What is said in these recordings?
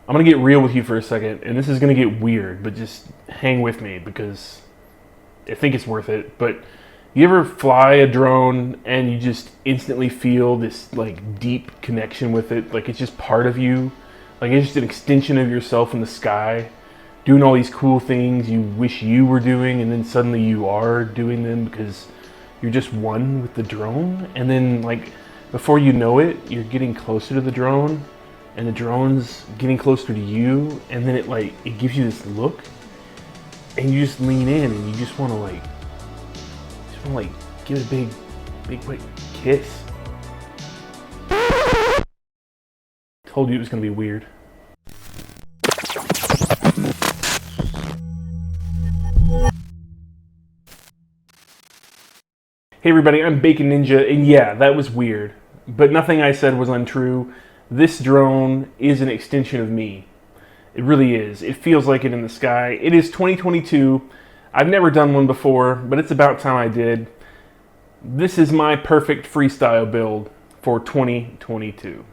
I'm gonna get real with you for a second, and this is gonna get weird, but just hang with me because I think it's worth it. But you ever fly a drone and you just instantly feel this like deep connection with it? Like it's just part of you. Like it's just an extension of yourself in the sky, doing all these cool things you wish you were doing, and then suddenly you are doing them because you're just one with the drone. And then like before you know it, you're getting closer to the drone, and the drone's getting closer to you, and then it gives you this look, and you just lean in and you just want to give it a big quick kiss. Told you it was gonna be weird. Hey everybody, I'm Bacon Ninja, and yeah, that was weird, but nothing I said was untrue. This drone is an extension of me. It really is. It feels like it in the sky. It is 2022. I've never done one before, but it's about time I did. This is my perfect freestyle build for 2022.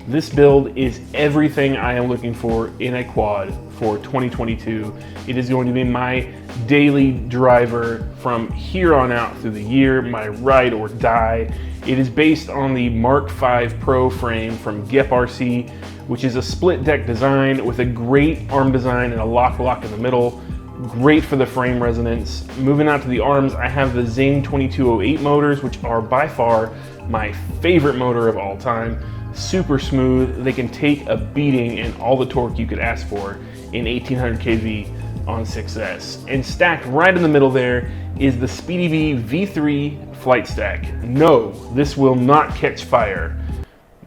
This build is everything I am looking for in a quad for 2022. It is going to be my daily driver from here on out through the year, my ride or die. It is based on the Mark5 Pro frame from GEPRC, which is a split deck design with a great arm design and a lock in the middle. Great for the frame resonance. Moving out to the arms, I have the Xing 2208 motors, which are by far my favorite motor of all time. Super smooth. They can take a beating and all the torque you could ask for in 1800 kV on 6S. And stacked right in the middle there is the Speedybee V3 flight stack. No, this will not catch fire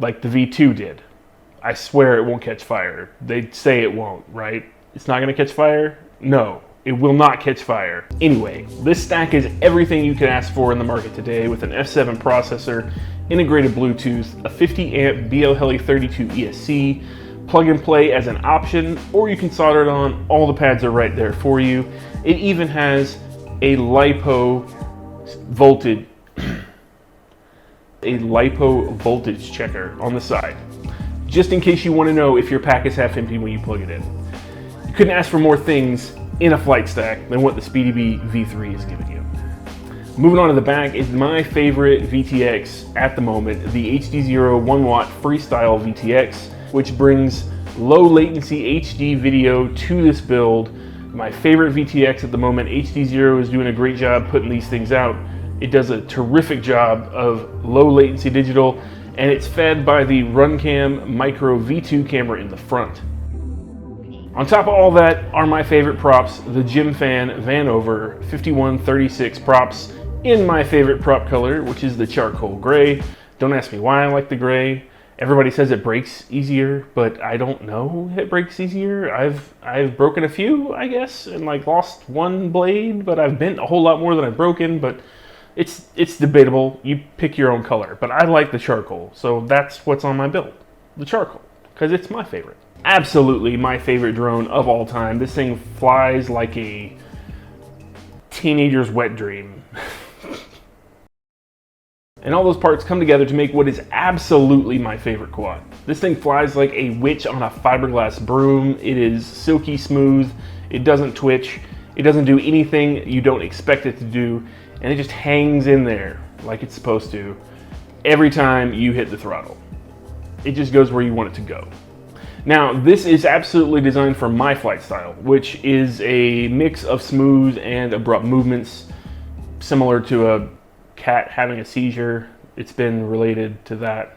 like the V2 did. I swear it won't catch fire. They say it won't, right? It's not gonna catch fire? No, it will not catch fire. Anyway, this stack is everything you can ask for in the market today with an F7 processor, integrated Bluetooth, a 50 amp BL-Heli32 ESC, plug and play as an option, or you can solder it on. All the pads are right there for you. It even has a LiPo voltage checker on the side, just in case you want to know if your pack is half empty when you plug it in. You couldn't ask for more things in a flight stack than what the Speedybee V3 is giving you. Moving on to the back is my favorite VTX at the moment, the HDZero 1W Freestyle VTX, which brings low latency HD video to this build. My favorite VTX at the moment. HDZero is doing a great job putting these things out. It does a terrific job of low latency digital, and it's fed by the RunCam Micro V2 camera in the front. On top of all that are my favorite props, the Gemfan Vanover 5136 props in my favorite prop color, which is the charcoal gray. Don't ask me why I like the gray. Everybody says it breaks easier, but I don't know if it breaks easier. I've broken a few, I guess, and like lost one blade, but I've bent a whole lot more than I've broken, but it's debatable. You pick your own color, but I like the charcoal, so that's what's on my build, the charcoal, because it's my favorite. Absolutely my favorite drone of all time. This thing flies like a teenager's wet dream. And all those parts come together to make what is absolutely my favorite quad. This thing flies like a witch on a fiberglass broom. It is silky smooth. It doesn't twitch. It doesn't do anything you don't expect it to do. And it just hangs in there like it's supposed to every time you hit the throttle. It just goes where you want it to go. Now, this is absolutely designed for my flight style, which is a mix of smooth and abrupt movements, similar to a cat having a seizure. It's been related to that.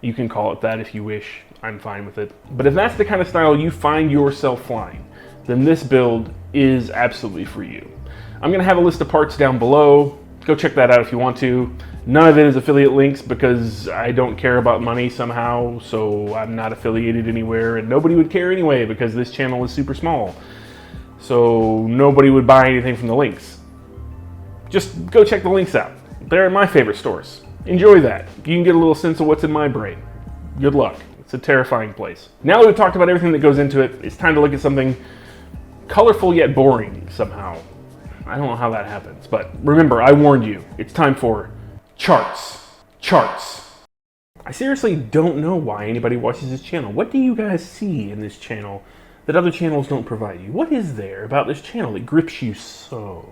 You can call it that if you wish. I'm fine with it. But if that's the kind of style you find yourself flying, then this build is absolutely for you. I'm gonna have a list of parts down below. Go check that out if you want to. None of it is affiliate links because I don't care about money somehow, so I'm not affiliated anywhere, and nobody would care anyway because this channel is super small. So nobody would buy anything from the links. Just go check the links out. They're in my favorite stores. Enjoy that. You can get a little sense of what's in my brain. Good luck. It's a terrifying place. Now that we've talked about everything that goes into it, it's time to look at something colorful yet boring somehow. I don't know how that happens, but remember, I warned you. It's time for charts. Charts. I seriously don't know why anybody watches this channel. What do you guys see in this channel that other channels don't provide you? What is there about this channel that grips you so?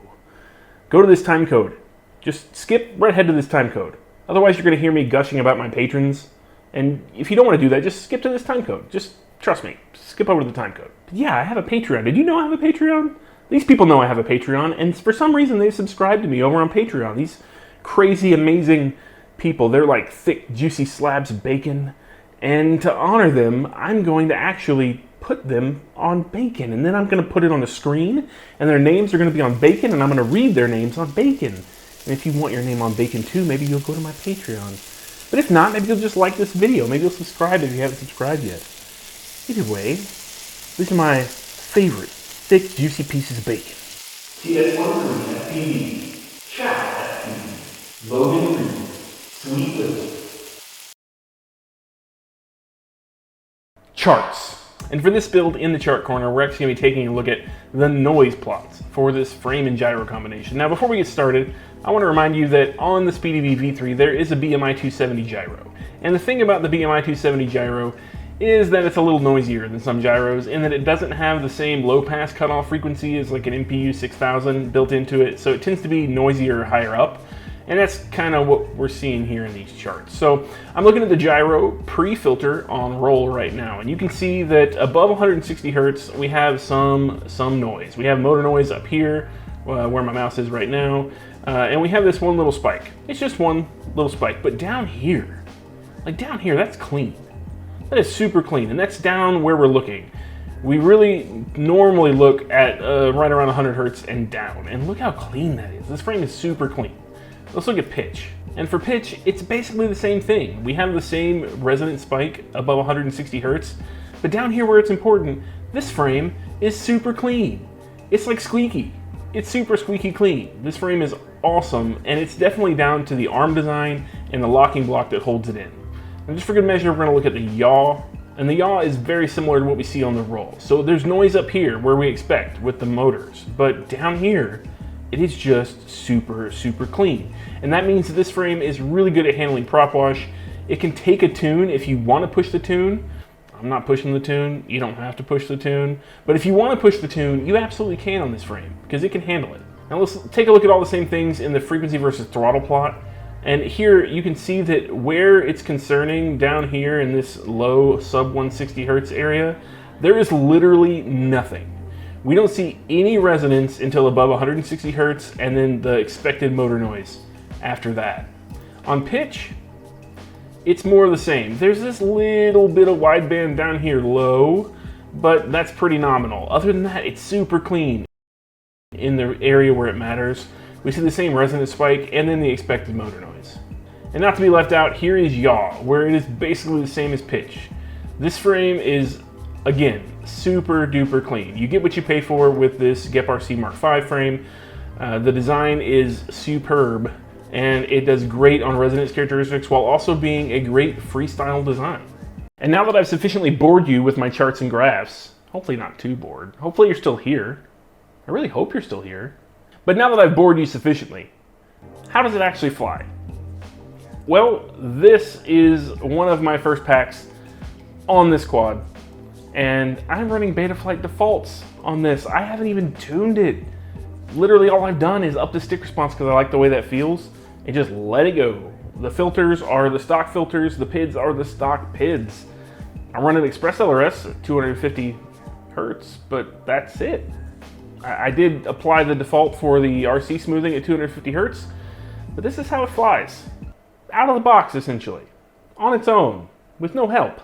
Go to this time code. Just skip right ahead to this time code. Otherwise, you're going to hear me gushing about my patrons. And if you don't want to do that, just skip to this time code. Just trust me. Skip over to the time code. But yeah, I have a Patreon. Did you know I have a Patreon? These people know I have a Patreon, and for some reason they've subscribed to me over on Patreon. These crazy, amazing people. They're like thick, juicy slabs of bacon. And to honor them, I'm going to actually put them on bacon. And then I'm going to put it on the screen, and their names are going to be on bacon, and I'm going to read their names on bacon. And if you want your name on bacon too, maybe you'll go to my Patreon. But if not, maybe you'll just like this video. Maybe you'll subscribe if you haven't subscribed yet. Either way, these are my favorite thick, juicy pieces of bacon. TS13 FPV, Chow FPV, Logan Reed, Sweet Little. Charts. And for this build in the chart corner, we're actually going to be taking a look at the noise plots for this frame and gyro combination. Now, before we get started, I want to remind you that on the Speedybee V3, there is a BMI 270 gyro. And the thing about the BMI 270 gyro is that it's a little noisier than some gyros in that it doesn't have the same low pass cutoff frequency as like an MPU 6000 built into it, so it tends to be noisier higher up, and that's kind of what we're seeing here in these charts. So I'm looking at the gyro pre-filter on roll right now, and you can see that above 160 hertz we have some noise. We have motor noise up here where my mouse is right now, and we have this one little spike. It's just one little spike, but down here, that's clean. That is super clean, and that's down where we're looking. We really normally look at right around 100 hertz and down, and look how clean that is. This frame is super clean. Let's look at pitch. And for pitch, it's basically the same thing. We have the same resonant spike above 160 hertz, but down here where it's important, this frame is super clean. It's like squeaky. It's super squeaky clean. This frame is awesome, and it's definitely down to the arm design and the locking block that holds it in. And just for good measure, we're going to look at the yaw, and the yaw is very similar to what we see on the roll. So there's noise up here where we expect with the motors, but down here, it is just super, super clean. And that means that this frame is really good at handling prop wash. It can take a tune if you want to push the tune. I'm not pushing the tune. You don't have to push the tune. But if you want to push the tune, you absolutely can on this frame because it can handle it. Now let's take a look at all the same things in the frequency versus throttle plot. And here you can see that where it's concerning down here in this low sub 160 hertz area, there is literally nothing. We don't see any resonance until above 160 hertz and then the expected motor noise after that. On pitch, it's more of the same. There's this little bit of wideband down here low, but that's pretty nominal. Other than that, it's super clean. In the area where it matters, we see the same resonance spike and then the expected motor noise. And not to be left out, here is yaw, where it is basically the same as pitch. This frame is, again, super duper clean. You get what you pay for with this GEPRC Mark5 frame. The design is superb, and it does great on resonance characteristics while also being a great freestyle design. And now that I've sufficiently bored you with my charts and graphs, hopefully not too bored, hopefully you're still here. I really hope you're still here. But now that I've bored you sufficiently, how does it actually fly? Well, this is one of my first packs on this quad, and I'm running Betaflight defaults on this. I haven't even tuned it. Literally all I've done is up the stick response because I like the way that feels, and just let it go. The filters are the stock filters, the PIDs are the stock PIDs. I'm running Express LRS at 250 hertz, but that's it. I did apply the default for the RC smoothing at 250 hertz, but this is how it flies. Out of the box, essentially. On its own, with no help.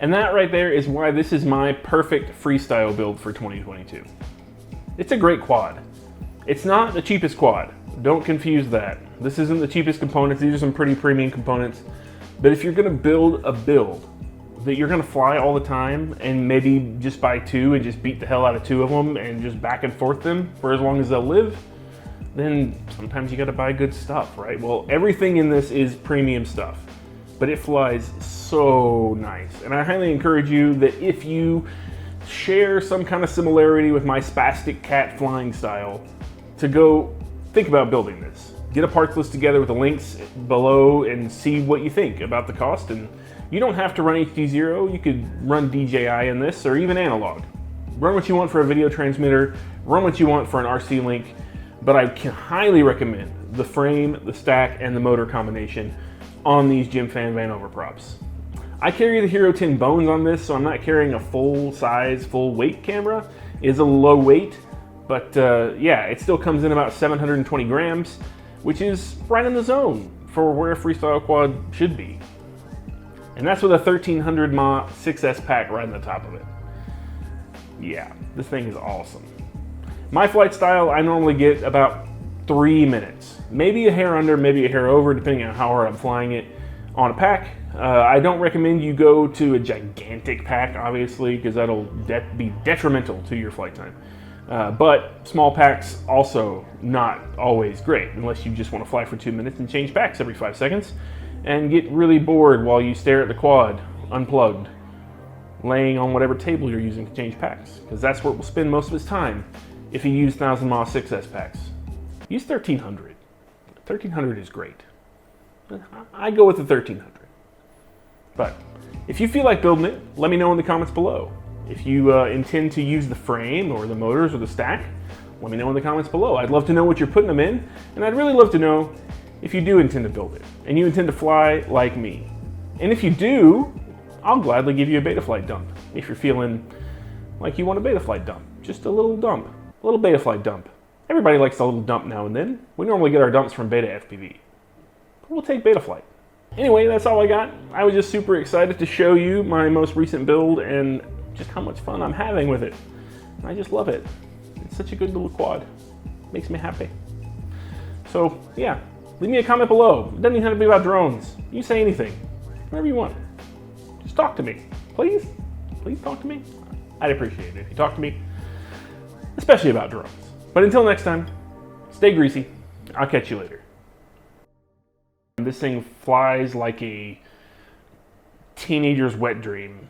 And that right there is why this is my perfect freestyle build for 2022. It's a great quad. It's not the cheapest quad. Don't confuse that. This isn't the cheapest components. These are some pretty premium components. But if you're gonna build a build that you're gonna fly all the time and maybe just buy two and just beat the hell out of two of them and just back and forth them for as long as they'll live, then sometimes you gotta buy good stuff, right? Well, everything in this is premium stuff, but it flies so nice. And I highly encourage you that if you share some kind of similarity with my spastic cat flying style, to go think about building this. Get a parts list together with the links below and see what you think about the cost. And you don't have to run HDZero. You could run DJI in this, or even analog. Run what you want for a video transmitter, run what you want for an RC link, but I can highly recommend the frame, the stack, and the motor combination on these Gemfan Vanover props. I carry the Hero 10 Bones on this, so I'm not carrying a full size, full weight camera. It is a low weight, but yeah, it still comes in about 720 grams, which is right in the zone for where a freestyle quad should be. And that's with a 1300 mAh 6S pack right on the top of it. Yeah, this thing is awesome. My flight style, I normally get about 3 minutes. Maybe a hair under, maybe a hair over, depending on how hard I'm flying it on a pack. I don't recommend you go to a gigantic pack, obviously, because that'll be detrimental to your flight time. But small packs also not always great, unless you just want to fly for 2 minutes and change packs every 5 seconds and get really bored while you stare at the quad unplugged, laying on whatever table you're using to change packs, because that's where it will spend most of its time if you use 1000 mAh 6S packs. Use 1300. 1300 is great. I go with the 1300. But if you feel like building it, let me know in the comments below. If you intend to use the frame or the motors or the stack, let me know in the comments below. I'd love to know what you're putting them in, and I'd really love to know if you do intend to build it and you intend to fly like me. And if you do, I'll gladly give you a Betaflight dump if you're feeling like you want a Betaflight dump. Just a little dump, a little Betaflight dump. Everybody likes a little dump now and then. We normally get our dumps from FPV. But we'll take Betaflight. Anyway, that's all I got. I was just super excited to show you my most recent build and just how much fun I'm having with it. I just love it. It's such a good little quad. Makes me happy. So yeah, leave me a comment below. It doesn't even have to be about drones. You say anything, whatever you want. Just talk to me, please. Please talk to me. I'd appreciate it if you talk to me, especially about drones. But until next time, stay greasy. I'll catch you later. This thing flies like a teenager's wet dream.